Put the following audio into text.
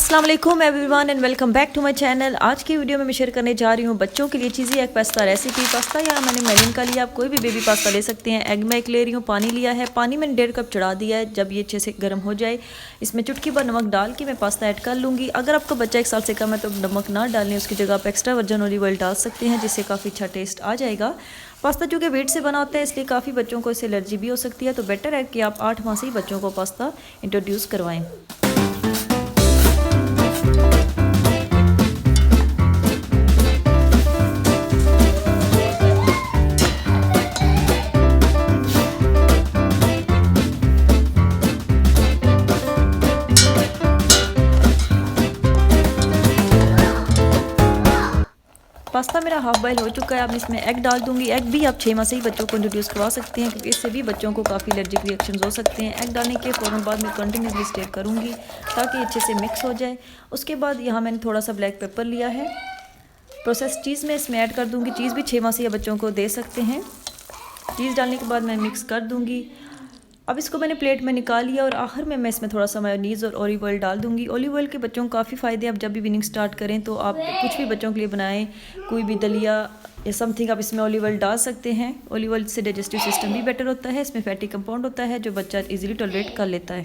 अस्सलाम वालेकुम everyone and welcome back to my channel. आज की वीडियो में मैं शेयर करने जा रही हूँ बच्चों के लिए चीज़ी एग पास्ता रेसिपी। पास्ता यहाँ मैंने मेलिन का लिया, आप कोई भी बेबी पास्ता ले सकते हैं। एग मैं एक ले रही हूँ, पानी लिया है, पानी मैंने 1.5 कप चढ़ा दिया है। जब ये अच्छे से गर्म हो जाए इसमें चुटकी भर नमक डाल के मैं पास्ता ऐड कर लूँगी। अगर आपका बच्चा 1 साल से कम है तो नमक ना डालें, उसकी जगह आप एक्स्ट्रा वर्जिन ऑलिव ऑयल डाल सकते हैं जिससे काफ़ी अच्छा टेस्ट आ जाएगा। पास्ता चूँकि वेट से बना होता है इसलिए काफ़ी बच्चों को इससे एलर्जी भी हो सकती है, तो बेटर है कि आप 8 माह से ही बच्चों को पास्ता इंट्रोड्यूस करवाएँ। पास्ता मेरा हाफ बॉयल हो चुका है, अब इसमें एग डाल दूंगी। एग भी आप 6 माह से ही बच्चों को इंट्रोड्यूस करवा सकते हैं क्योंकि इससे भी बच्चों को काफ़ी एलर्जिक रिएक्शंस हो सकते हैं। एग डालने के फ़ौरन बाद मैं कंटिन्यूसली स्टर करूंगी ताकि अच्छे से मिक्स हो जाए। उसके बाद यहाँ मैंने थोड़ा सा ब्लैक पेपर लिया है, प्रोसेस चीज़ में इसमें ऐड कर दूँगी। चीज़ भी 6 माह से बच्चों को दे सकते हैं। चीज़ डालने के बाद मैं मिक्स कर दूँगी। अब इसको मैंने प्लेट में निकाल लिया और आखिर में मैं इसमें थोड़ा सा मेयोनीज़ और ऑलिव ऑयल डाल दूंगी। ऑलिव ऑयल के बच्चों को काफ़ी फ़ायदे हैं। आप जब भी विनिंग स्टार्ट करें तो आप कुछ भी बच्चों के लिए बनाएं, कोई भी दलिया या समथिंग, आप इसमें ऑलिव ऑयल डाल सकते हैं। ऑलिव ऑयल से डाइजेस्टिव सिस्टम भी बेटर होता है, इसमें फैटी कंपाउंड होता है जो बच्चा इजीली टॉलरेट कर लेता है।